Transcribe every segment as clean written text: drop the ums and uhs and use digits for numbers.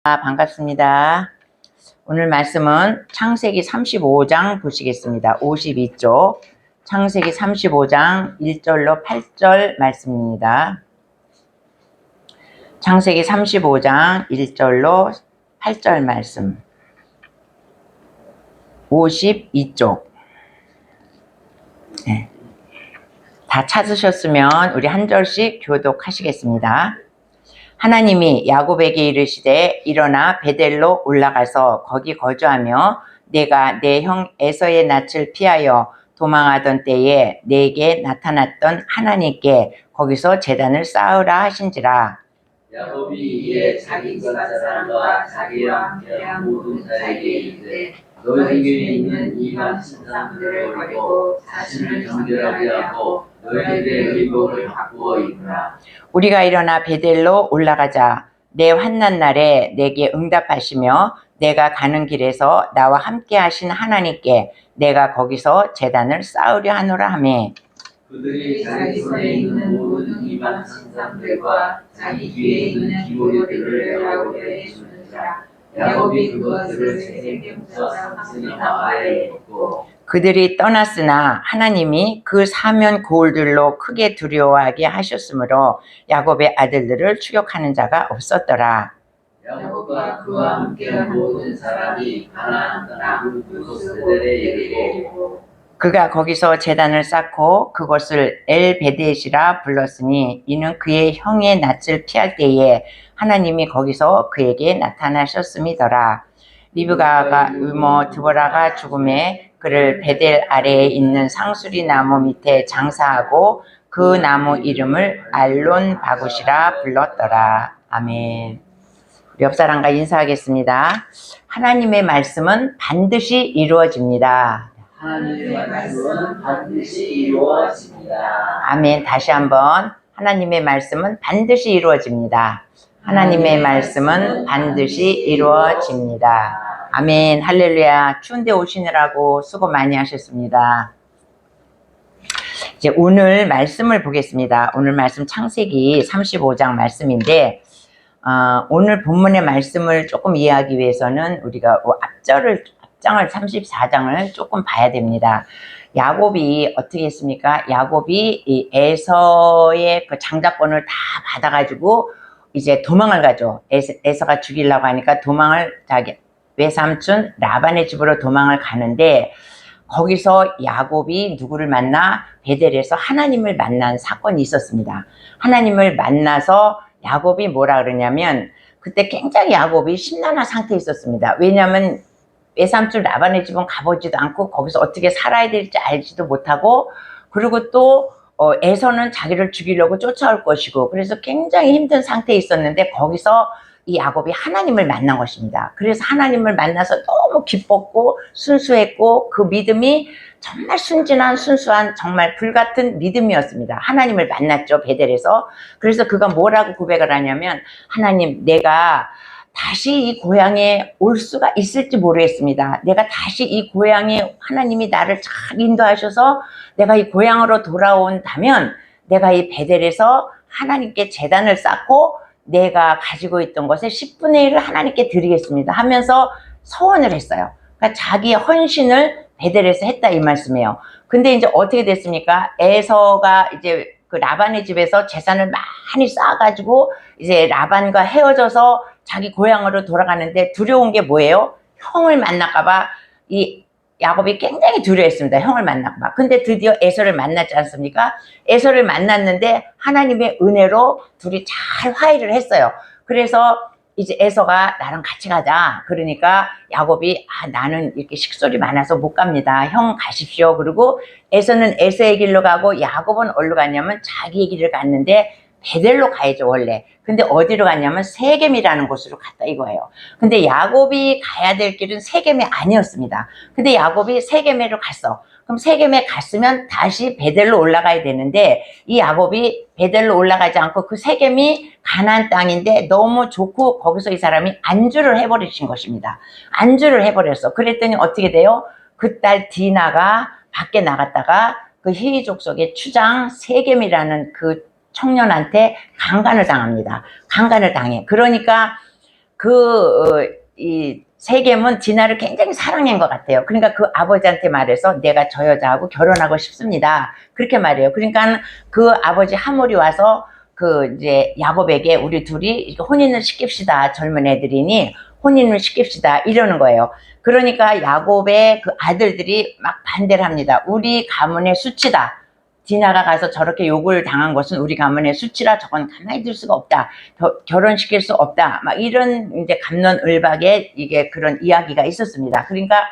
반갑습니다. 오늘 말씀은 창세기 35장 보시겠습니다. 52쪽 창세기 35장 1절로 8절 말씀입니다. 창세기 35장 1절로 8절 말씀 52쪽 네. 다 찾으셨으면 우리 한 절씩 교독하시겠습니다. 하나님이 야곱에게 이르시되 일어나 베델로 올라가서 거기 거주하며 내가 내 형 에서의 낯을 피하여 도망하던 때에 내게 나타났던 하나님께 거기서 제단을 쌓으라 하신지라. 야곱이 이에 자기 집 사람과 자기와 함께한 모든 자에게 이르되 너희에게 있는 이방 신상들을 버리고 자신을 정결하게 하고 너희들의 의복을 바꾸어 입으라. 우리가 일어나 베델로 올라가자. 내 환난 날에 내게 응답하시며 내가 가는 길에서 나와 함께 하신 하나님께 내가 거기서 제단을 쌓으려 하노라 하매. 그들이 자기 손에 있는 모든 이방 신상들과 자기 뒤에 있는 기고리들을 야곱에게 주는지라. 야곱이 그것들을 세겜에서 삼촌아와에 입고 그들이 떠났으나 하나님이 그 사면 고울들로 크게 두려워하게 하셨으므로 야곱의 아들들을 추격하는 자가 없었더라. 야곱과 그와 함께한 모든 사람이 가나안 땅 그곳들에 이르고 그가 거기서 제단을 쌓고 그것을 엘베데시라 불렀으니 이는 그의 형의 낯을 피할 때에 하나님이 거기서 그에게 나타나셨음이더라. 리브가가 드보라가 죽음에 그를 베델 아래에 있는 상수리 나무 밑에 장사하고 그 나무 이름을 알론 바굿이라 불렀더라. 아멘. 우리 옆 사람과 인사하겠습니다. 하나님의 말씀은 반드시 이루어집니다. 하나님의 말씀은 반드시 이루어집니다. 아멘. 다시 한번 하나님의 말씀은 반드시 이루어집니다. 하나님의 말씀은 반드시 이루어집니다. 아멘. 할렐루야. 추운데 오시느라고 수고 많이 하셨습니다. 이제 오늘 말씀을 보겠습니다. 오늘 말씀 창세기 35장 말씀인데 오늘 본문의 말씀을 조금 이해하기 위해서는 우리가 앞장을 34장을 조금 봐야 됩니다. 야곱이 어떻게 했습니까? 야곱이 이 에서의 그 장자권을 다 받아가지고 이제 도망을 가죠. 에서가 죽이려고 하니까 도망을 자기 외삼촌 라반의 집으로 도망을 가는데 거기서 야곱이 누구를 만나? 베델에서 하나님을 만난 사건이 있었습니다. 하나님을 만나서 야곱이 뭐라 그러냐면 그때 굉장히 야곱이 심란한 상태에 있었습니다. 왜냐하면 외삼촌 라반의 집은 가보지도 않고 거기서 어떻게 살아야 될지 알지도 못하고 그리고 또 에서는 자기를 죽이려고 쫓아올 것이고 그래서 굉장히 힘든 상태에 있었는데 거기서 이 야곱이 하나님을 만난 것입니다. 그래서 하나님을 만나서 너무 기뻤고 순수했고 그 믿음이 정말 순진한 순수한 정말 불같은 믿음이었습니다. 하나님을 만났죠, 베델에서. 그래서 그가 뭐라고 고백을 하냐면 하나님, 내가 다시 이 고향에 올 수가 있을지 모르겠습니다. 내가 다시 이 고향에 하나님이 나를 잘 인도하셔서 내가 이 고향으로 돌아온다면 내가 이 베델에서 하나님께 제단을 쌓고 내가 가지고 있던 것의 10분의 1을 하나님께 드리겠습니다 하면서 서원을 했어요. 그러니까 자기의 헌신을 베델에서 했다 이 말씀이에요. 근데 이제 어떻게 됐습니까? 에서가 이제 그 라반의 집에서 재산을 많이 쌓아가지고 이제 라반과 헤어져서 자기 고향으로 돌아가는데 두려운 게 뭐예요? 형을 만날까봐 이 야곱이 굉장히 두려워했습니다. 형을 만날까봐. 근데 드디어 에서를 만났지 않습니까? 에서를 만났는데 하나님의 은혜로 둘이 잘 화해를 했어요. 그래서 이제 에서가 나랑 같이 가자. 그러니까 야곱이 나는 이렇게 식솔이 많아서 못 갑니다. 형 가십시오. 그리고 에서는 에서의 길로 가고 야곱은 어디로 갔냐면 자기의 길을 갔는데 베델로 가야죠 원래. 근데 어디로 갔냐면 세겜이라는 곳으로 갔다 이거예요. 근데 야곱이 가야 될 길은 세겜이 아니었습니다. 근데 야곱이 세겜으로 갔어. 그럼 세겜에 갔으면 다시 베델로 올라가야 되는데 이 야곱이 베델로 올라가지 않고 그 세겜이 가나안 땅인데 너무 좋고 거기서 이 사람이 안주를 해버리신 것입니다. 안주를 해버렸어. 그랬더니 어떻게 돼요? 그 딸 디나가 밖에 나갔다가 그 히위 족속의 추장 세겜이라는 그 청년한테 강간을 당합니다. 강간을 당해. 그러니까 이 세겜은 디나를 굉장히 사랑한 것 같아요. 그러니까 그 아버지한테 말해서 내가 저 여자하고 결혼하고 싶습니다. 그렇게 말해요. 그러니까 그 아버지 하몰이 와서 그 이제 야곱에게 우리 둘이 이렇게 혼인을 시킵시다. 젊은 애들이니 혼인을 시킵시다. 이러는 거예요. 그러니까 야곱의 그 아들들이 막 반대를 합니다. 우리 가문의 수치다. 디나가 가서 저렇게 욕을 당한 것은 우리 가문의 수치라 저건 가만히 둘 수가 없다. 결혼시킬 수 없다. 막 이런 이제 갑론을박의 이게 그런 이야기가 있었습니다. 그러니까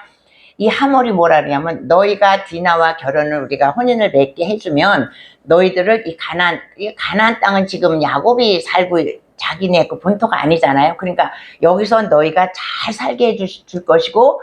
이 하몰이 뭐라 그러냐면 너희가 디나와 결혼을 우리가 혼인을 맺게 해주면 너희들을 이 가나안 땅은 지금 야곱이 살고 자기네 그 본토가 아니잖아요. 그러니까 여기서 너희가 잘 살게 해줄 것이고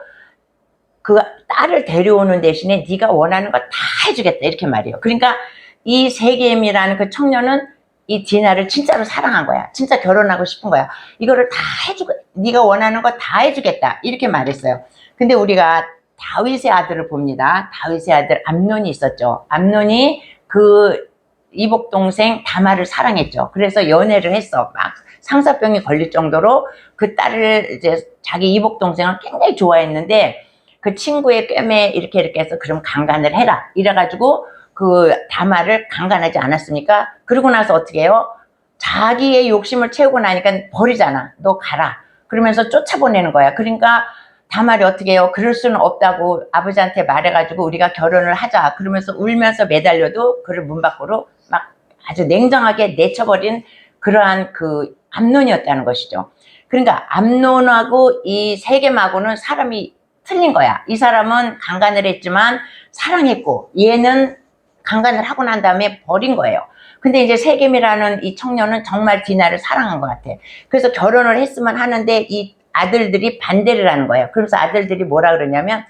그 딸을 데려오는 대신에 네가 원하는 거 다 해주겠다 이렇게 말해요. 그러니까 이 세겜이라는 그 청년은 이 디나를 진짜로 사랑한 거야. 진짜 결혼하고 싶은 거야. 이거를 다 해주고 네가 원하는 거 다 해주겠다 이렇게 말했어요. 근데 우리가 다윗의 아들을 봅니다. 다윗의 아들 암논이 있었죠. 암논이 그 이복 동생 다말을 사랑했죠. 그래서 연애를 했어. 막 상사병이 걸릴 정도로 그 딸을 이제 자기 이복 동생을 굉장히 좋아했는데 그 친구의 꿰매 이렇게 해서 그럼 강간을 해라. 이래가지고 그 다말을 강간하지 않았습니까? 그러고 나서 어떻게 해요? 자기의 욕심을 채우고 나니까 버리잖아. 너 가라. 그러면서 쫓아보내는 거야. 그러니까 다말이 어떻게 해요? 그럴 수는 없다고 아버지한테 말해가지고 우리가 결혼을 하자. 그러면서 울면서 매달려도 그를 문 밖으로 막 아주 냉정하게 내쳐버린 그러한 그 암논이었다는 것이죠. 그러니까 암논하고 이 세겜하고는 사람이 틀린 거야. 이 사람은 강간을 했지만 사랑했고 얘는 강간을 하고 난 다음에 버린 거예요. 근데 이제 세겜이라는 이 청년은 정말 디나를 사랑한 것 같아. 그래서 결혼을 했으면 하는데 이 아들들이 반대를 하는 거예요. 그래서 아들들이 뭐라 그러냐면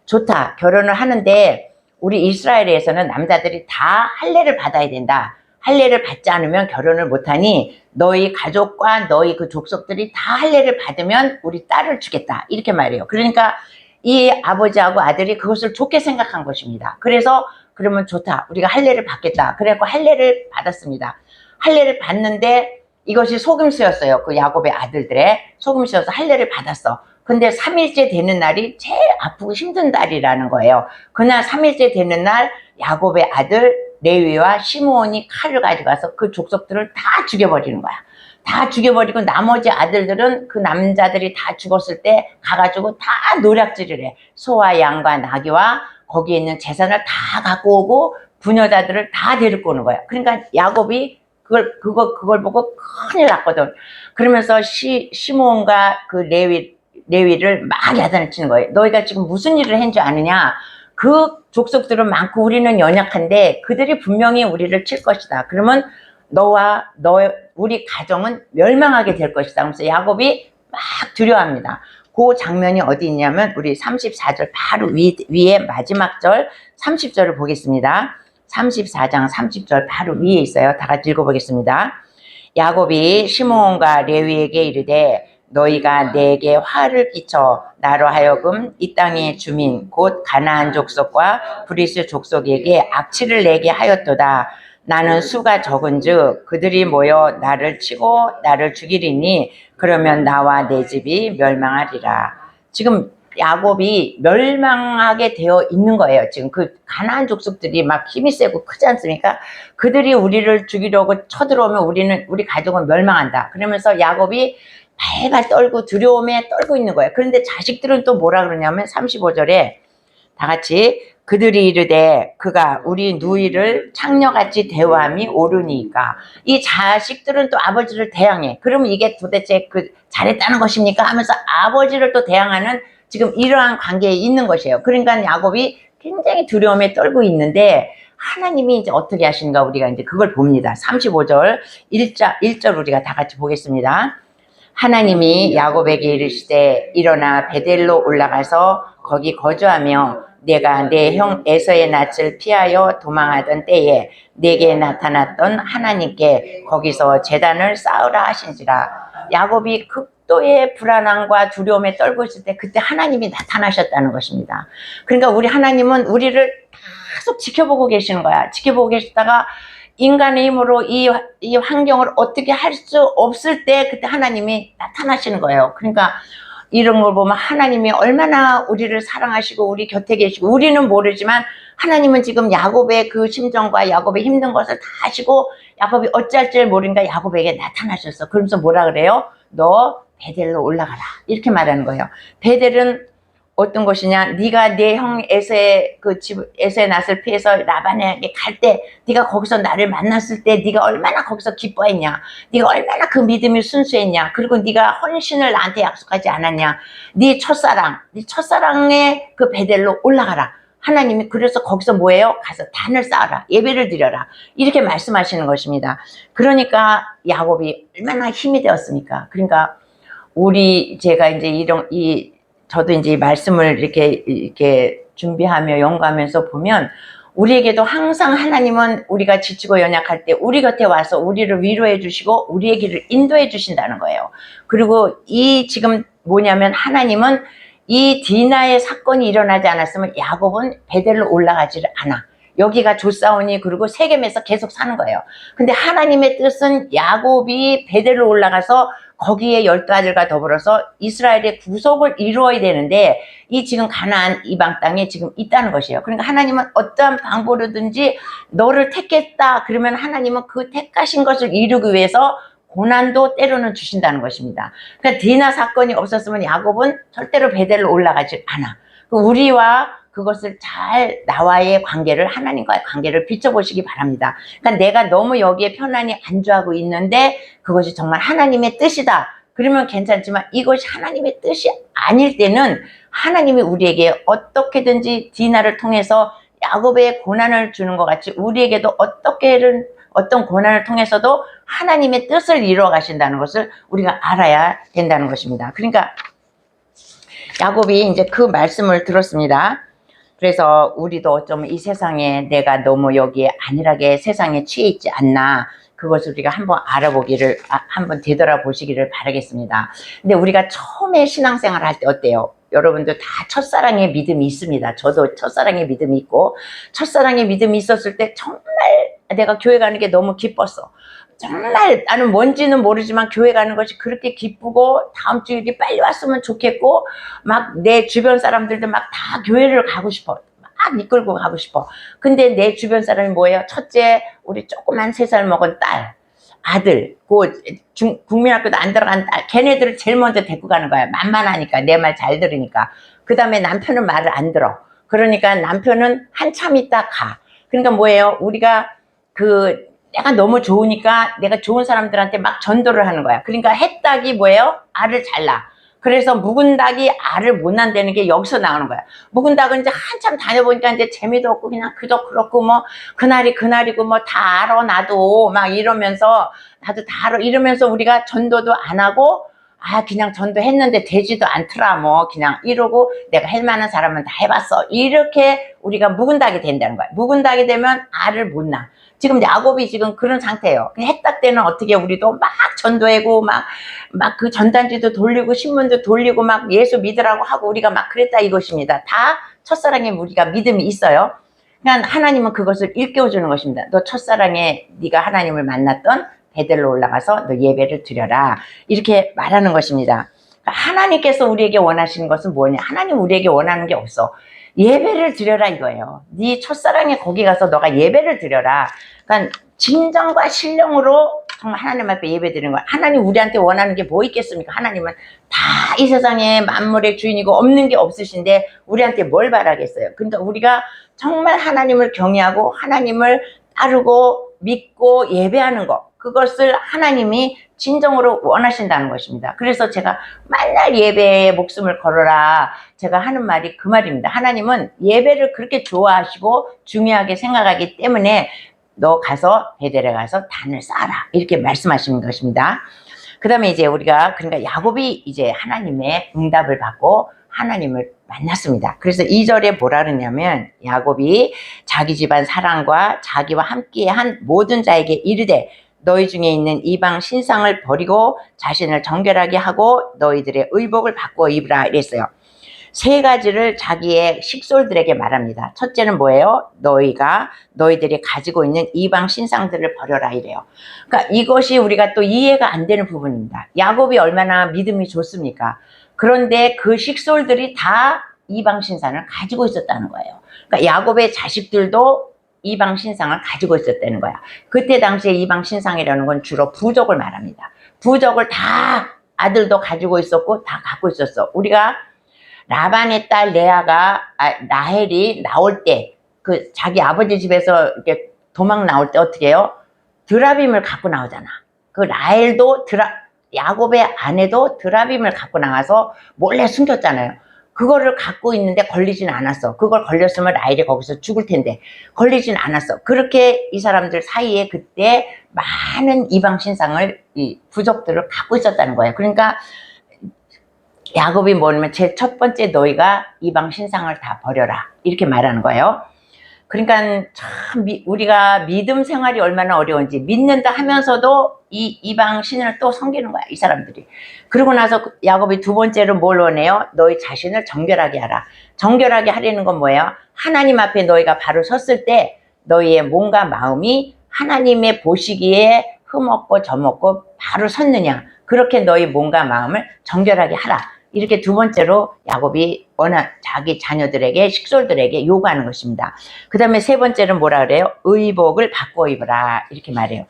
좋다. 결혼을 하는데 우리 이스라엘에서는 남자들이 다 할례를 받아야 된다. 할례를 받지 않으면 결혼을 못하니 너희 가족과 너희 그 족속들이 다 할례를 받으면 우리 딸을 주겠다. 이렇게 말해요. 그러니까 이 아버지하고 아들이 그것을 좋게 생각한 것입니다. 그래서 그러면 좋다. 우리가 할례를 받겠다. 그래갖고 할례를 받았습니다. 할례를 받는데 이것이 속임수였어요. 그 야곱의 아들들의 속임수여서 할례를 받았어. 근데 3일째 되는 날이 제일 아프고 힘든 날이라는 거예요. 그날 3일째 되는 날 야곱의 아들 레위와 시므온이 칼을 가져가서 그 족속들을 다 죽여버리는 거야. 다 죽여버리고 나머지 아들들은 그 남자들이 다 죽었을 때 가가지고 다 노략질을 해. 소와 양과 나귀와 거기에 있는 재산을 다 갖고 오고 부녀자들을 다 데리고 오는 거야. 그러니까 야곱이 그걸 보고 큰일 났거든. 그러면서 시므온과 그 레위를 막 야단을 치는 거예요. 너희가 지금 무슨 일을 한 줄 아느냐? 그 족속들은 많고 우리는 연약한데 그들이 분명히 우리를 칠 것이다. 그러면 우리 가정은 멸망하게 될 것이다. 그래서 야곱이 막 두려워합니다. 그 장면이 어디 있냐면 우리 34절 바로 위에 마지막 절 30절을 보겠습니다. 34장 30절 바로 위에 있어요. 다 같이 읽어보겠습니다. 야곱이 시므온과 레위에게 이르되 너희가 내게 화를 끼쳐 나로 하여금 이 땅의 주민 곧 가나안 족속과 브리스 족속에게 악취를 내게 하였도다. 나는 수가 적은즉 그들이 모여 나를 치고 나를 죽이리니 그러면 나와 내 집이 멸망하리라. 지금 야곱이 멸망하게 되어 있는 거예요. 지금 그 가나안 족속들이 막 힘이 세고 크지 않습니까? 그들이 우리를 죽이려고 쳐들어오면 우리 가족은 멸망한다. 그러면서 야곱이 발발 떨고 두려움에 떨고 있는 거예요. 그런데 자식들은 또 뭐라 그러냐면 35절에 다 같이 그들이 이르되 그가 우리 누이를 창녀같이 대우함이 옳으니까. 이 자식들은 또 아버지를 대항해. 그러면 이게 도대체 그 잘했다는 것입니까? 하면서 아버지를 또 대항하는 지금 이러한 관계에 있는 것이에요. 그러니까 야곱이 굉장히 두려움에 떨고 있는데 하나님이 이제 어떻게 하신가 우리가 이제 그걸 봅니다. 35절 1절 우리가 다 같이 보겠습니다. 하나님이 야곱에게 이르시되 일어나 베델로 올라가서 거기 거주하며 내가 내 형 에서의 낯을 피하여 도망하던 때에 내게 나타났던 하나님께 거기서 제단을 쌓으라 하신지라. 야곱이 극도의 불안함과 두려움에 떨고 있을 때 그때 하나님이 나타나셨다는 것입니다. 그러니까 우리 하나님은 우리를 계속 지켜보고 계시는 거야. 지켜보고 계시다가 인간의 힘으로 이 환경을 어떻게 할 수 없을 때 그때 하나님이 나타나시는 거예요. 그러니까 이런 걸 보면 하나님이 얼마나 우리를 사랑하시고 우리 곁에 계시고 우리는 모르지만 하나님은 지금 야곱의 그 심정과 야곱의 힘든 것을 다 아시고 야곱이 어찌할 줄 모르니까 야곱에게 나타나셨어. 그러면서 뭐라 그래요? 너 베델로 올라가라. 이렇게 말하는 거예요. 베델은 어떤 것이냐? 네가 내 형 에서의 그 집 에서의 낫을 피해서 라반에게 갈 때 네가 거기서 나를 만났을 때 네가 얼마나 거기서 기뻐했냐? 네가 얼마나 그 믿음이 순수했냐? 그리고 네가 헌신을 나한테 약속하지 않았냐? 네 첫사랑의 그 베델로 올라가라. 하나님이 그래서 거기서 뭐예요? 가서 단을 쌓아라. 예배를 드려라. 이렇게 말씀하시는 것입니다. 그러니까 야곱이 얼마나 힘이 되었습니까? 그러니까 제가 이제 저도 이제 이 말씀을 이렇게 준비하며 연구하면서 보면 우리에게도 항상 하나님은 우리가 지치고 연약할 때 우리 곁에 와서 우리를 위로해 주시고 우리의 길을 인도해 주신다는 거예요. 그리고 지금 뭐냐면 하나님은 이 디나의 사건이 일어나지 않았으면 야곱은 베델로 올라가지를 않아. 여기가 조사오니 그리고 세겜에서 계속 사는 거예요. 근데 하나님의 뜻은 야곱이 베델로 올라가서 거기에 12아들과 더불어서 이스라엘의 구속을 이루어야 되는데 지금 가나안 이방 땅에 지금 있다는 것이에요. 그러니까 하나님은 어떠한 방법으로든지 너를 택했다 그러면 하나님은 그 택하신 것을 이루기 위해서 고난도 때로는 주신다는 것입니다. 그러니까 디나 사건이 없었으면 야곱은 절대로 베델로 올라가지 않아. 우리와 그것을 나와의 관계를 하나님과의 관계를 비춰보시기 바랍니다. 그러니까 내가 너무 여기에 편안히 안주하고 있는데 그것이 정말 하나님의 뜻이다. 그러면 괜찮지만 이것이 하나님의 뜻이 아닐 때는 하나님이 우리에게 어떻게든지 디나를 통해서 야곱의 고난을 주는 것 같이 우리에게도 어떤 고난을 통해서도 하나님의 뜻을 이루어 가신다는 것을 우리가 알아야 된다는 것입니다. 그러니까 야곱이 이제 그 말씀을 들었습니다. 그래서 우리도 어쩌면 이 세상에 내가 너무 여기에 안일하게 세상에 취해 있지 않나 그것을 우리가 한번 알아보기를 한번 되돌아보시기를 바라겠습니다. 근데 우리가 처음에 신앙생활을 할 때 어때요? 여러분들 다 첫사랑의 믿음이 있습니다. 저도 첫사랑의 믿음이 있고 첫사랑의 믿음이 있었을 때 정말 내가 교회 가는 게 너무 기뻤어. 정말 나는 뭔지는 모르지만 교회 가는 것이 그렇게 기쁘고 다음 주일이 빨리 왔으면 좋겠고 막 내 주변 사람들도 막 다 교회를 가고 싶어. 막 이끌고 가고 싶어. 근데 내 주변 사람이 뭐예요? 첫째 우리 조그만 3살 먹은 아들 국민학교도 안 들어간 딸 걔네들을 제일 먼저 데리고 가는 거야. 만만하니까 내 말 잘 들으니까. 그 다음에 남편은 말을 안 들어. 그러니까 남편은 한참 있다 가. 그러니까 뭐예요? 우리가 내가 너무 좋으니까 내가 좋은 사람들한테 막 전도를 하는 거야. 그러니까 해닭이 뭐예요? 알을 잘라. 그래서 묵은 닭이 알을 못 난다는 게 여기서 나오는 거야. 묵은 닭은 이제 한참 다녀보니까 이제 재미도 없고 그냥 그저 그렇고 뭐 그날이고 뭐 다 알아 나도 막 이러면서 나도 다 알아 이러면서 우리가 전도도 안 하고 그냥 전도했는데 되지도 않더라 뭐 그냥 이러고 내가 할 만한 사람은 다 해봤어. 이렇게 우리가 묵은 닭이 된다는 거야. 묵은 닭이 되면 알을 못 낳아. 지금 야곱이 지금 그런 상태예요. 해딱 때는 어떻게 우리도 막 전도하고 막 그 전단지도 돌리고 신문도 돌리고 막 예수 믿으라고 하고 우리가 막 그랬다 이것입니다. 다 첫사랑에 우리가 믿음이 있어요. 그러니까 하나님은 그것을 일깨워주는 것입니다. 너 첫사랑에 네가 하나님을 만났던 베델로 올라가서 너 예배를 드려라. 이렇게 말하는 것입니다. 하나님께서 우리에게 원하시는 것은 뭐냐? 하나님 우리에게 원하는 게 없어. 예배를 드려라 이거예요. 네 첫사랑에 거기 가서 너가 예배를 드려라. 그러니까 진정과 신령으로 정말 하나님 앞에 예배 드리는 거야. 하나님 우리한테 원하는 게 뭐 있겠습니까? 하나님은 다 이 세상에 만물의 주인이고 없는 게 없으신데 우리한테 뭘 바라겠어요? 그러니까 우리가 정말 하나님을 경외하고 하나님을 따르고 믿고 예배하는 것 그것을 하나님이 진정으로 원하신다는 것입니다. 그래서 제가 맨날 예배에 목숨을 걸어라 제가 하는 말이 그 말입니다. 하나님은 예배를 그렇게 좋아하시고 중요하게 생각하기 때문에 너 가서 베델에 가서 단을 쌓아라 이렇게 말씀하시는 것입니다. 그 다음에 이제 우리가 그러니까 야곱이 이제 하나님의 응답을 받고 하나님을 만났습니다. 그래서 2절에 뭐라 그러냐면 야곱이 자기 집안 사랑과 자기와 함께 한 모든 자에게 이르되 너희 중에 있는 이방 신상을 버리고 자신을 정결하게 하고 너희들의 의복을 바꾸어 입으라 이랬어요. 세 가지를 자기의 식솔들에게 말합니다. 첫째는 뭐예요? 너희들이 가지고 있는 이방 신상들을 버려라 이래요. 그러니까 이것이 우리가 또 이해가 안 되는 부분입니다. 야곱이 얼마나 믿음이 좋습니까? 그런데 그 식솔들이 다 이방 신상을 가지고 있었다는 거예요. 그러니까 야곱의 자식들도 이방 신상을 가지고 있었다는 거야. 그때 당시에 이방 신상이라는 건 주로 부족을 말합니다. 부족을 다 아들도 가지고 있었고 다 갖고 있었어. 우리가 라반의 딸 라헬이 나올 때 그 자기 아버지 집에서 이렇게 도망 나올 때 어떻게 해요? 드라빔을 갖고 나오잖아. 그 라헬도 야곱의 아내도 드라빔을 갖고 나가서 몰래 숨겼잖아요. 그거를 갖고 있는데 걸리진 않았어. 그걸 걸렸으면 라헬이 거기서 죽을 텐데 걸리진 않았어. 그렇게 이 사람들 사이에 그때 많은 이방 신상을 이 부족들을 갖고 있었다는 거예요. 그러니까 야곱이 뭐냐면 제일 첫 번째 너희가 이방 신상을 다 버려라 이렇게 말하는 거예요. 그러니까 참 우리가 믿음 생활이 얼마나 어려운지 믿는다 하면서도 이 이방 신을 또 섬기는 거야 이 사람들이. 그러고 나서 야곱이 두 번째로 뭘 원해요? 너희 자신을 정결하게 하라. 정결하게 하려는 건 뭐예요? 하나님 앞에 너희가 바로 섰을 때 너희의 몸과 마음이 하나님의 보시기에 흠없고 점없고 바로 섰느냐, 그렇게 너희 몸과 마음을 정결하게 하라. 이렇게 두 번째로 야곱이 자기 자녀들에게 식솔들에게 요구하는 것입니다. 그 다음에 세 번째는 뭐라 그래요? 의복을 바꿔 입으라 이렇게 말해요.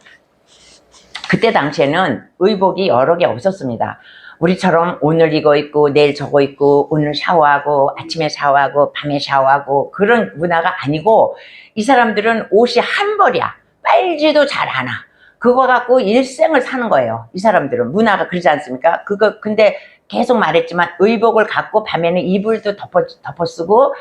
그때 당시에는 의복이 여러 개 없었습니다. 우리처럼 오늘 이거 입고 내일 저거 입고 오늘 샤워하고 아침에 샤워하고 밤에 샤워하고 그런 문화가 아니고 이 사람들은 옷이 한 벌이야. 빨지도 잘 않아. 그거 갖고 일생을 사는 거예요. 이 사람들은 문화가 그러지 않습니까? 근데 계속 말했지만 의복을 갖고 밤에는 이불도 덮어 쓰고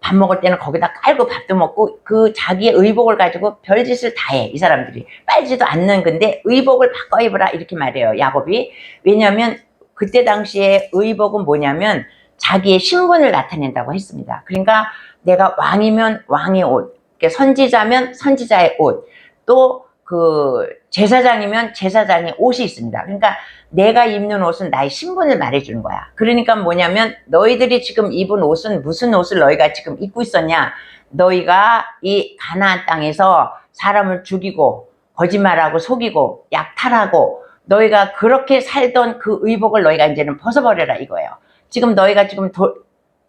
밥 먹을 때는 거기다 깔고 밥도 먹고 그 자기의 의복을 가지고 별짓을 다 해. 이 사람들이 빨지도 않는 건데 의복을 바꿔 입으라 이렇게 말해요 야곱이. 왜냐하면 그때 당시에 의복은 뭐냐면 자기의 신분을 나타낸다고 했습니다. 그러니까 내가 왕이면 왕의 옷, 선지자면 선지자의 옷, 또 그 제사장이면 제사장의 옷이 있습니다. 그러니까 내가 입는 옷은 나의 신분을 말해주는 거야. 그러니까 뭐냐면 너희들이 지금 입은 옷은 무슨 옷을 너희가 지금 입고 있었냐? 너희가 이 가나안 땅에서 사람을 죽이고 거짓말하고 속이고 약탈하고 너희가 그렇게 살던 그 의복을 너희가 이제는 벗어버려라 이거예요. 지금 너희가 지금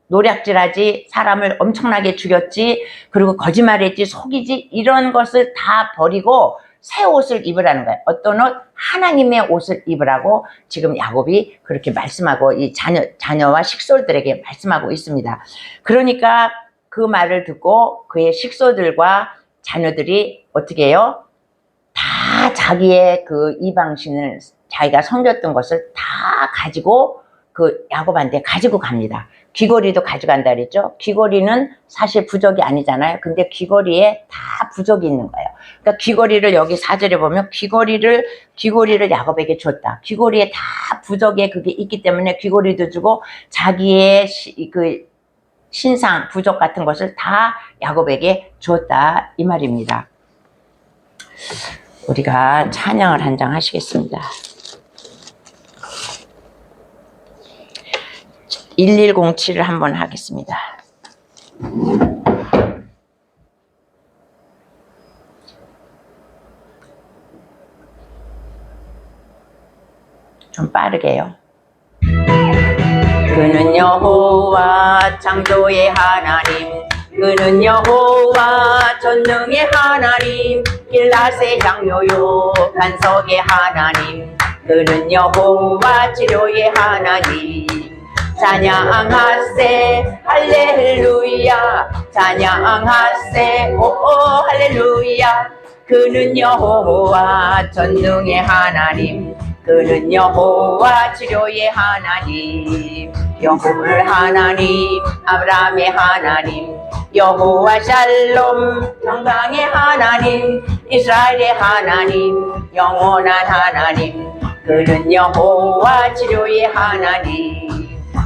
노략질하지, 사람을 엄청나게 죽였지, 그리고 거짓말했지, 속이지, 이런 것을 다 버리고 새 옷을 입으라는 거예요. 어떤 옷? 하나님의 옷을 입으라고 지금 야곱이 그렇게 말씀하고 이 자녀와 식솔들에게 말씀하고 있습니다. 그러니까 그 말을 듣고 그의 식솔들과 자녀들이 어떻게 해요? 다 자기의 그 이방신을 자기가 섬겼던 것을 다 가지고 그 야곱한테 가지고 갑니다. 귀걸이도 가져간다 그랬죠. 귀걸이는 사실 부적이 아니잖아요. 근데 귀걸이에 다 부적이 있는 거예요. 그러니까 귀걸이를 여기 4절에 보면 귀걸이를 야곱에게 줬다. 귀걸이에 다 부적에 그게 있기 때문에 귀걸이도 주고 자기의 그 신상 부적 같은 것을 다 야곱에게 줬다 이 말입니다. 우리가 찬양을 한 장 하시겠습니다. 1107을 한번 하겠습니다. 좀 빠르게요. 그는 여호와 창조의 하나님, 그는 여호와 전능의 하나님, 길라세 향료요 반석의 하나님, 그는 여호와 치료의 하나님. 찬양하세 할렐루야, 찬양하세 오오 할렐루야. 그는 여호와 전능의 하나님, 그는 여호와 치료의 하나님, 여호와 하나님 아브라함의 하나님, 여호와 샬롬 평강의 하나님, 이스라엘의 하나님 영원한 하나님, 그는 여호와 치료의 하나님.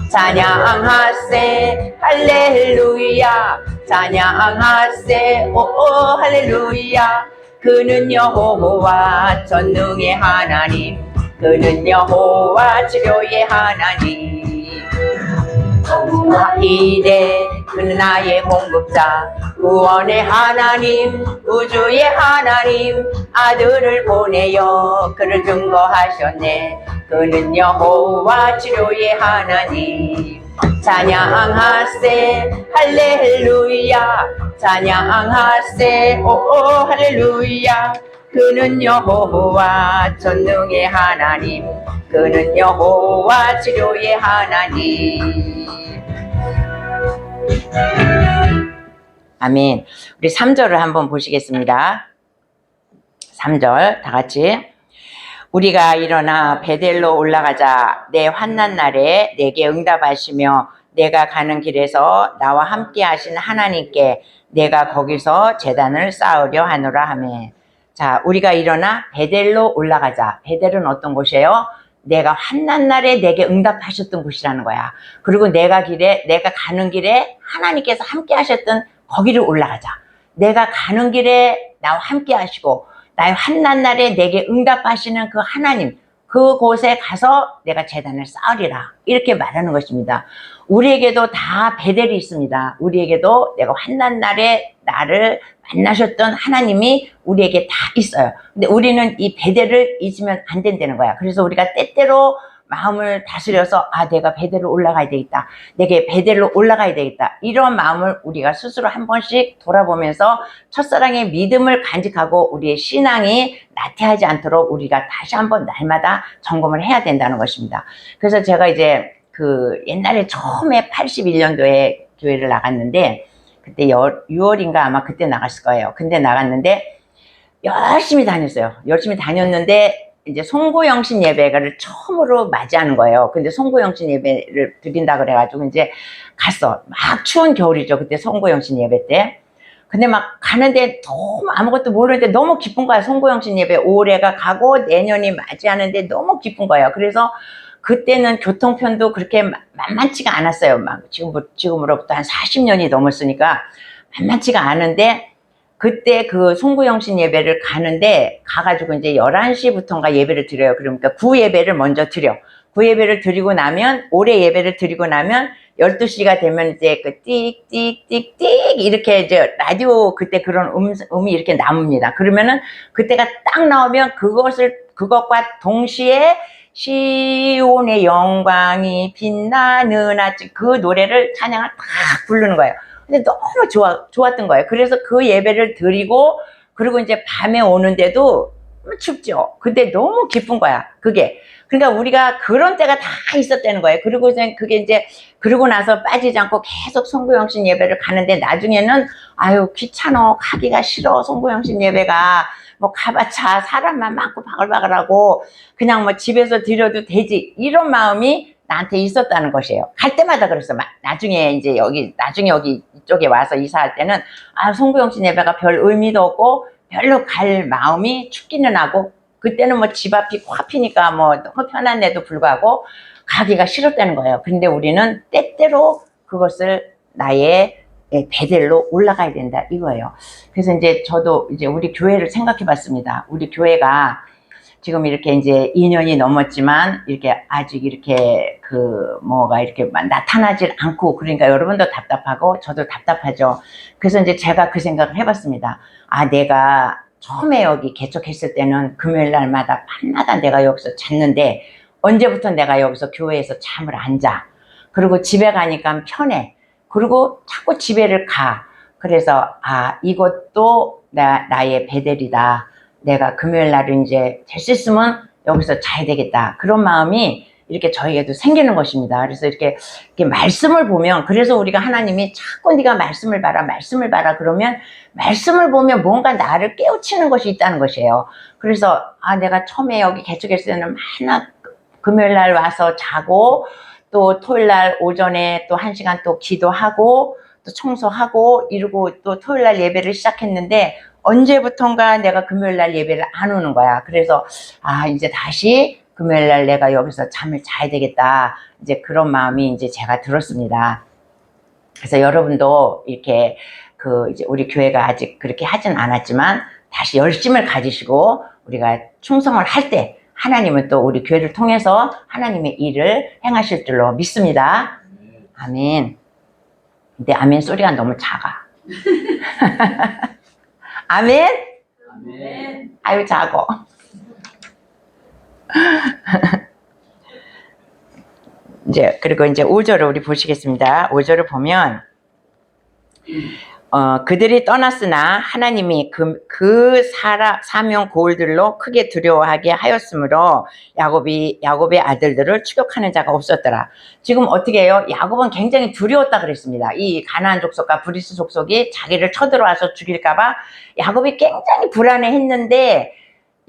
찬양하세 할렐루야, 찬양하세 오오 할렐루야. 그는 여호와 전능의 하나님, 그는 여호와 치료의 하나님. 이래 그는 나의 공급자 구원의 하나님 우주의 하나님 아들을 보내어 그를 증거하셨네. 그는 여호와 치료의 하나님. 찬양하세 할렐루야 찬양하세 오오 할렐루야. 그는 여호와 전능의 하나님 그는 여호와 치료의 하나님. 아멘. 우리 3절을 한번 보시겠습니다. 3절 다 같이. 우리가 일어나 베델로 올라가자. 내 환난 날에 내게 응답하시며 내가 가는 길에서 나와 함께 하신 하나님께 내가 거기서 제단을 쌓으려 하노라 하매. 자, 우리가 일어나 베델로 올라가자. 베델은 어떤 곳이에요? 내가 환난 날에 내게 응답하셨던 곳이라는 거야. 그리고 내가 가는 길에 하나님께서 함께 하셨던 거기를 올라가자. 내가 가는 길에 나와 함께 하시고 나의 환난 날에 내게 응답하시는 그 하나님, 그곳에 가서 내가 제단을 쌓으리라. 이렇게 말하는 것입니다. 우리에게도 다 베델이 있습니다. 우리에게도 내가 환난 날에 나를 만나셨던 하나님이 우리에게 다 있어요. 근데 우리는 이 베델을 잊으면 안 된다는 거야. 그래서 우리가 때때로 마음을 다스려서 내가 베델로 올라가야 되겠다. 내게 베델로 올라가야 되겠다. 이런 마음을 우리가 스스로 한 번씩 돌아보면서 첫사랑의 믿음을 간직하고 우리의 신앙이 나태하지 않도록 우리가 다시 한번 날마다 점검을 해야 된다는 것입니다. 그래서 제가 이제 옛날에 처음에 81년도에 교회를 나갔는데 그때 6월인가 아마 그때 나갔을 거예요. 근데 나갔는데 열심히 다녔어요. 열심히 다녔는데 이제 송구영신 예배를 처음으로 맞이하는 거예요. 근데 송구영신 예배를 드린다 그래가지고 이제 갔어. 막 추운 겨울이죠. 그때 송구영신 예배 때. 근데 막 가는데 너무 아무것도 모르는데 너무 기쁜 거야. 송구영신 예배 올해가 가고 내년이 맞이하는데 너무 기쁜 거예요. 그래서 그때는 교통편도 그렇게 만만치가 않았어요. 막 지금으로부터 한 40년이 넘었으니까 만만치가 않은데 그때 그 송구영신 예배를 가가지고 이제 11시부터인가 예배를 드려요. 그러니까 구예배를 먼저 드려. 구예배를 드리고 나면, 올해 예배를 드리고 나면 12시가 되면 이제 그 띡띡띡띡 이렇게 이제 라디오 그때 그런 음이 이렇게 나옵니다. 그러면은 그때가 딱 나오면 그것과 동시에 시온의 영광이 빛나는 아침 그 노래를 찬양을 딱 부르는 거예요. 근데 너무 좋았던 거예요. 그래서 그 예배를 드리고, 그리고 이제 밤에 오는데도 춥죠. 근데 너무 기쁜 거야, 그게. 그러니까 우리가 그런 때가 다 있었다는 거예요. 그리고 그러고 나서 빠지지 않고 계속 송구영신 예배를 가는데 나중에는, 귀찮어. 가기가 싫어. 송구영신 예배가. 뭐 가봤자 사람만 많고 바글바글하고 그냥 뭐 집에서 드려도 되지. 이런 마음이 나한테 있었다는 것이에요. 갈 때마다 그랬어. 나중에 여기 이쪽에 와서 이사할 때는 송구영신 예배가 별 의미도 없고 별로 갈 마음이 춥기는 하고 그때는 뭐 집 앞이 코앞이니까 뭐 너무 편한데도 불구하고 가기가 싫었다는 거예요. 근데 우리는 때때로 그것을 나의 베델로 올라가야 된다 이거예요. 그래서 이제 저도 이제 우리 교회를 생각해 봤습니다. 우리 교회가 지금 이렇게 이제 2년이 넘었지만 이렇게 아직 이렇게 뭐가 이렇게 나타나질 않고 그러니까 여러분도 답답하고 저도 답답하죠. 그래서 이제 제가 그 생각을 해봤습니다. 내가 처음에 여기 개척했을 때는 금요일 날마다 밤마다 내가 여기서 잤는데 언제부터 내가 여기서 교회에서 잠을 안 자. 그리고 집에 가니까 편해. 그리고 자꾸 집에를 가. 그래서 이것도 나의 베델이다. 내가 금요일 날은 이제 될 수 있으면 여기서 자야 되겠다. 그런 마음이 이렇게 저에게도 생기는 것입니다. 그래서 이렇게 말씀을 보면, 그래서 우리가 하나님이 자꾸 네가 말씀을 봐라 그러면 말씀을 보면 뭔가 나를 깨우치는 것이 있다는 것이에요. 그래서 내가 처음에 여기 개척했을 때는 맨날 금요일 날 와서 자고 또 토요일 날 오전에 또 1시간 또 기도하고 또 청소하고 이러고 또 토요일 날 예배를 시작했는데 언제부턴가 내가 금요일 날 예배를 안 오는 거야. 그래서 이제 다시 금요일 날 내가 여기서 잠을 자야 되겠다. 이제 그런 마음이 이제 제가 들었습니다. 그래서 여러분도 이렇게 이제 우리 교회가 아직 그렇게 하진 않았지만 다시 열심을 가지시고 우리가 충성을 할 때 하나님은 또 우리 교회를 통해서 하나님의 일을 행하실 줄로 믿습니다. 아멘. 근데 아멘 소리가 너무 작아. 아멘? 아멘. 아유, 작어. 그리고 이제 5절을 우리 보시겠습니다. 5절을 보면, 그들이 떠났으나 하나님이 사명 고울들로 크게 두려워하게 하였으므로 야곱의 아들들을 추격하는 자가 없었더라. 지금 어떻게 해요? 야곱은 굉장히 두려웠다 그랬습니다. 이 가나안 족속과 브리스 족속이 자기를 쳐들어와서 죽일까봐 야곱이 굉장히 불안해했는데,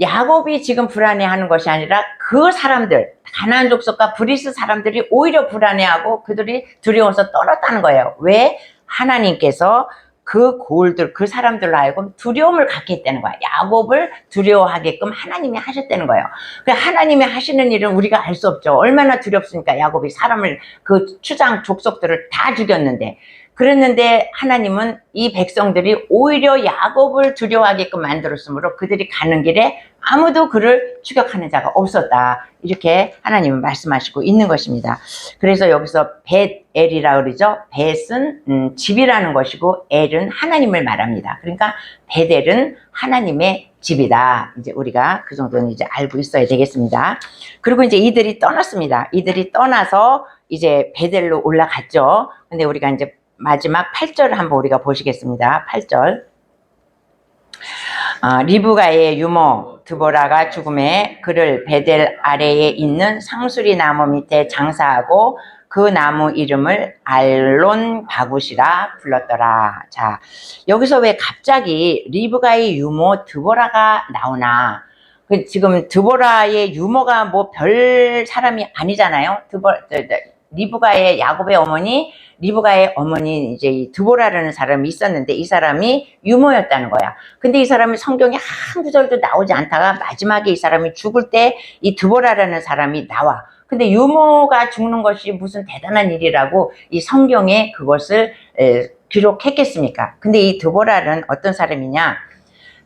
야곱이 지금 불안해하는 것이 아니라 그 사람들, 가나안 족속과 브리스 사람들이 오히려 불안해하고 그들이 두려워서 떨었다는 거예요. 왜? 하나님께서 그 고울들, 그 사람들로 하여금 두려움을 갖게 했다는 거야. 야곱을 두려워하게끔 하나님이 하셨다는 거예요. 하나님이 하시는 일은 우리가 알 수 없죠. 얼마나 두렵습니까? 야곱이 사람을, 그 추장 족속들을 다 죽였는데. 그랬는데 하나님은 이 백성들이 오히려 야곱을 두려워하게끔 만들었으므로 그들이 가는 길에 아무도 그를 추격하는 자가 없었다. 이렇게 하나님은 말씀하시고 있는 것입니다. 그래서 여기서 벳엘이라 그러죠. 벳은 집이라는 것이고 엘은 하나님을 말합니다. 그러니까 벳엘은 하나님의 집이다. 이제 우리가 그 정도는 이제 알고 있어야 되겠습니다. 그리고 이제 이들이 떠났습니다. 이들이 떠나서 이제 벳엘로 올라갔죠. 근데 우리가 이제 마지막 8절을 한번 우리가 보시겠습니다. 8절. 리브가의 유모 드보라가 죽음에 그를 베델 아래에 있는 상수리 나무 밑에 장사하고 그 나무 이름을 알론 바굿이라 불렀더라. 자, 여기서 왜 갑자기 리브가의 유모 드보라가 나오나? 지금 드보라의 유모가 뭐 별 사람이 아니잖아요. 리브가의 야곱의 어머니, 리브가의 어머니 이제 이 드보라라는 사람이 있었는데 이 사람이 유모였다는 거야. 근데 이 사람이 성경에 한 구절도 나오지 않다가 마지막에 이 사람이 죽을 때 이 드보라라는 사람이 나와. 근데 유모가 죽는 것이 무슨 대단한 일이라고 이 성경에 그것을 기록했겠습니까? 근데 이 드보라는 어떤 사람이냐?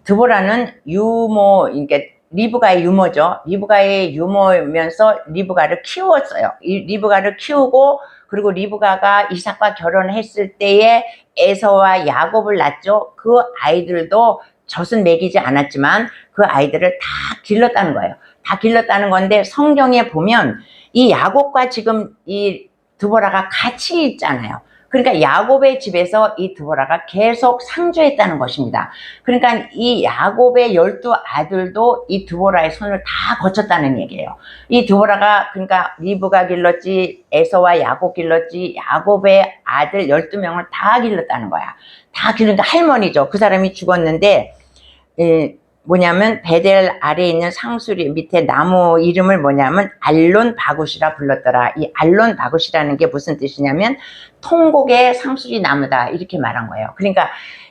드보라는 유모, 그러니까 리브가의 유모죠. 리브가의 유모면서 리브가를 키웠어요. 리브가를 키우고 그리고 리브가가 이삭과 결혼했을 때에 에서와 야곱을 낳죠. 그 아이들도 젖은 먹이지 않았지만 그 아이들을 다 길렀다는 거예요. 다 길렀다는 건데 성경에 보면 이 야곱과 지금 이 드보라가 같이 있잖아요. 그러니까 야곱의 집에서 이 드보라가 계속 상주했다는 것입니다. 그러니까 이 야곱의 12 아들도 이 드보라의 손을 다 거쳤다는 얘기예요. 이 드보라가 그러니까 리브가 길렀지, 에서와 야곱 길렀지, 야곱의 아들 12명을 다 길렀다는 거야. 다 길르니까 할머니죠. 그 사람이 죽었는데 뭐냐면 베델 아래에 있는 상수리 밑에 나무 이름을 뭐냐면 알론 바굿이라 불렀더라. 이 알론 바굿이라는 게 무슨 뜻이냐면 통곡의 상수리 나무다 이렇게 말한 거예요. 그러니까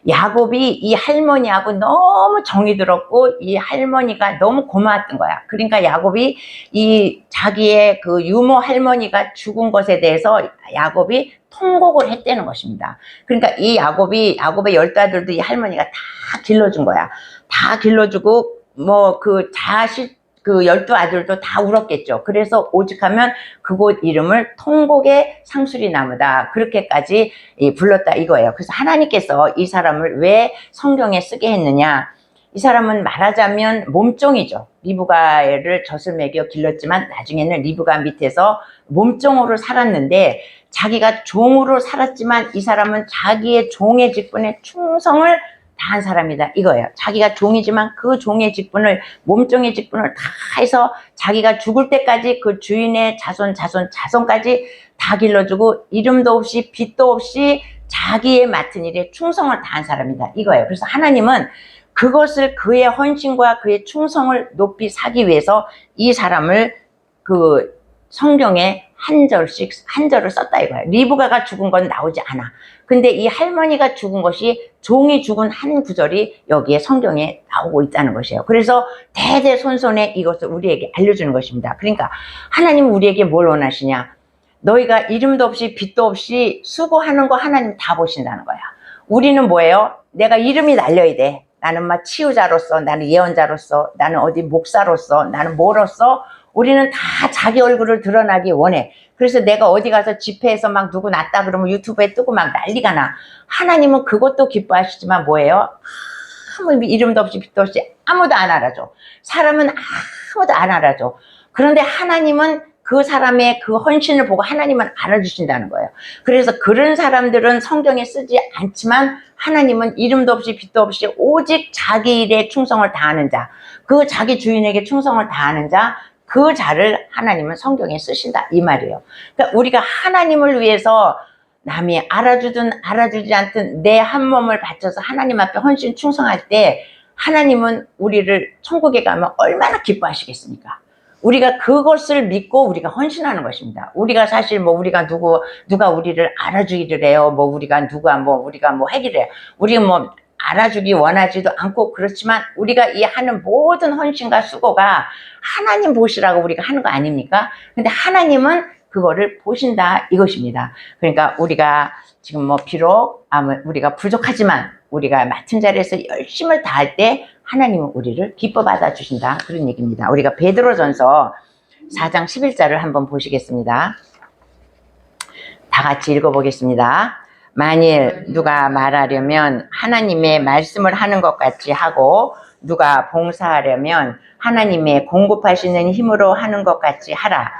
야곱이 이 할머니하고 너무 정이 들었고 이 할머니가 너무 고마웠던 거야. 그러니까 야곱이 이 자기의 그 유모 할머니가 죽은 것에 대해서 야곱이 통곡을 했다는 것입니다. 그러니까 이 야곱의 12 아들도 이 할머니가 다 길러준 거야. 다 길러주고 뭐 그 자식 그 12 아들도 다 울었겠죠. 그래서 오직하면 그곳 이름을 통곡의 상수리 나무다 그렇게까지 불렀다 이거예요. 그래서 하나님께서 이 사람을 왜 성경에 쓰게 했느냐? 이 사람은 말하자면 몸종이죠. 리브가를 젖을 먹여 길렀지만 나중에는 리브가 밑에서 몸종으로 살았는데 자기가 종으로 살았지만 이 사람은 자기의 종의 직분에 충성을 다한 사람이다 이거예요. 자기가 종이지만 그 종의 직분을 몸종의 직분을 다 해서 자기가 죽을 때까지 그 주인의 자손까지 다 길러주고 이름도 없이 빚도 없이 자기의 맡은 일에 충성을 다한 사람이다 이거예요. 그래서 하나님은 그것을 그의 헌신과 그의 충성을 높이 사기 위해서 이 사람을 그 성경에 한 절을 썼다 이거예요. 리브가가 죽은 건 나오지 않아. 근데 이 할머니가 죽은 것이 종이 죽은 한 구절이 여기에 성경에 나오고 있다는 것이에요. 그래서 대대손손에 이것을 우리에게 알려주는 것입니다. 그러니까 하나님은 우리에게 뭘 원하시냐? 너희가 이름도 없이 빚도 없이 수고하는 거 하나님 다 보신다는 거야. 우리는 뭐예요? 내가 이름이 날려야 돼. 나는 막 치유자로서, 나는 예언자로서, 나는 어디 목사로서, 나는 뭐로서 우리는 다 자기 얼굴을 드러나기 원해. 그래서 내가 어디 가서 집회에서 막 누구 났다 그러면 유튜브에 뜨고 막 난리가 나. 하나님은 그것도 기뻐하시지만 뭐예요? 아무 이름도 없이 빛도 없이 아무도 안 알아줘. 사람은 아무도 안 알아줘. 그런데 하나님은 그 사람의 그 헌신을 보고 하나님은 알아주신다는 거예요. 그래서 그런 사람들은 성경에 쓰지 않지만 하나님은 이름도 없이 빛도 없이 오직 자기 일에 충성을 다하는 자, 그 자기 주인에게 충성을 다하는 자, 그 자를 하나님은 성경에 쓰신다 이 말이에요. 그러니까 우리가 하나님을 위해서 남이 알아주든 알아주지 않든 내 한 몸을 바쳐서 하나님 앞에 헌신 충성할 때 하나님은 우리를 천국에 가면 얼마나 기뻐하시겠습니까? 우리가 그것을 믿고 우리가 헌신하는 것입니다. 우리가 사실 뭐 우리가 누가 우리를 알아주기를 해요. 뭐 우리가 우리가 뭐 하기를 해요. 우리가 뭐 알아주기 원하지도 않고 그렇지만 우리가 이 하는 모든 헌신과 수고가 하나님 보시라고 우리가 하는 거 아닙니까? 근데 하나님은 그거를 보신다 이것입니다. 그러니까 우리가 지금 뭐 비록 우리가 부족하지만 우리가 맡은 자리에서 열심을 다할 때 하나님은 우리를 기뻐 받아 주신다 그런 얘기입니다. 우리가 베드로전서 4장 11절을 한번 보시겠습니다. 다 같이 읽어보겠습니다. 만일 누가 말하려면 하나님의 말씀을 하는 것 같이 하고 누가 봉사하려면 하나님의 공급하시는 힘으로 하는 것 같이 하라.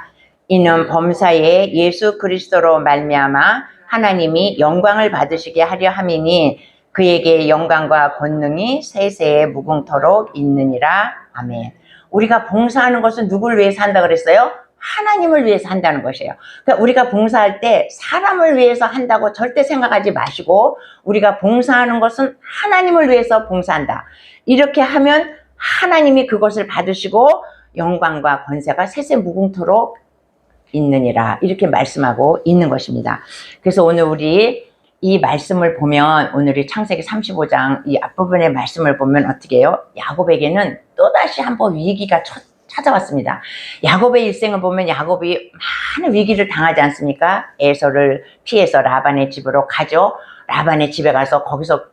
이는 범사에 예수 그리스도로 말미암아 하나님이 영광을 받으시게 하려 함이니 그에게 영광과 권능이 세세에 무궁토록 있느니라. 아멘. 우리가 봉사하는 것은 누구를 위해서 한다 그랬어요? 하나님을 위해서 한다는 것이에요. 그러니까 우리가 봉사할 때 사람을 위해서 한다고 절대 생각하지 마시고 우리가 봉사하는 것은 하나님을 위해서 봉사한다. 이렇게 하면 하나님이 그것을 받으시고 영광과 권세가 세세 무궁토록 있느니라 이렇게 말씀하고 있는 것입니다. 그래서 오늘 우리 이 말씀을 보면 오늘이 창세기 35장 이 앞부분의 말씀을 보면 어떻게 해요? 야곱에게는 또다시 한번 위기가 찾아왔습니다. 야곱의 일생을 보면 야곱이 많은 위기를 당하지 않습니까? 에서를 피해서 라반의 집으로 가죠. 라반의 집에 가서 거기서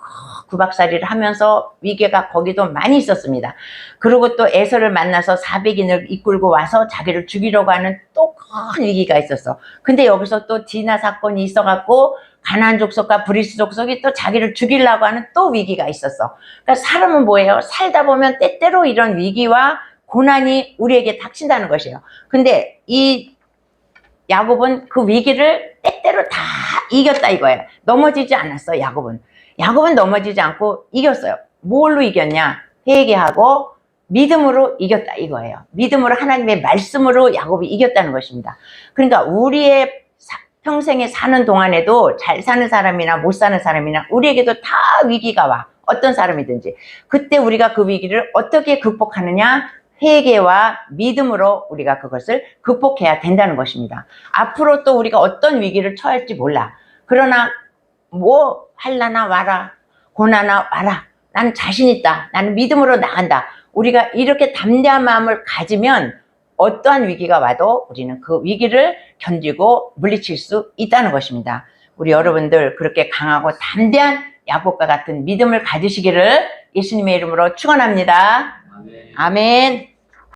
구박살이를 하면서 위기가 거기도 많이 있었습니다. 그리고 또 에서를 만나서 400인을 이끌고 와서 자기를 죽이려고 하는 또 큰 위기가 있었어. 근데 여기서 또 디나 사건이 있어갖고 가나안 족속과 브리스 족속이 또 자기를 죽이려고 하는 또 위기가 있었어. 그러니까 사람은 뭐예요? 살다 보면 때때로 이런 위기와 고난이 우리에게 닥친다는 것이에요. 근데 이 야곱은 그 위기를 때때로 다 이겼다 이거예요. 넘어지지 않았어 야곱은. 야곱은 넘어지지 않고 이겼어요. 뭘로 이겼냐? 회개하고 믿음으로 이겼다 이거예요. 믿음으로 하나님의 말씀으로 야곱이 이겼다는 것입니다. 그러니까 우리의 평생에 사는 동안에도 잘 사는 사람이나 못 사는 사람이나 우리에게도 다 위기가 와. 어떤 사람이든지. 그때 우리가 그 위기를 어떻게 극복하느냐? 회개와 믿음으로 우리가 그것을 극복해야 된다는 것입니다. 앞으로 또 우리가 어떤 위기를 처할지 몰라. 그러나 뭐 할라나 와라, 고나나 와라. 나는 자신 있다. 나는 믿음으로 나간다. 우리가 이렇게 담대한 마음을 가지면 어떠한 위기가 와도 우리는 그 위기를 견디고 물리칠 수 있다는 것입니다. 우리 여러분들 그렇게 강하고 담대한 야곱과 같은 믿음을 가지시기를 예수님의 이름으로 축원합니다. 아멘.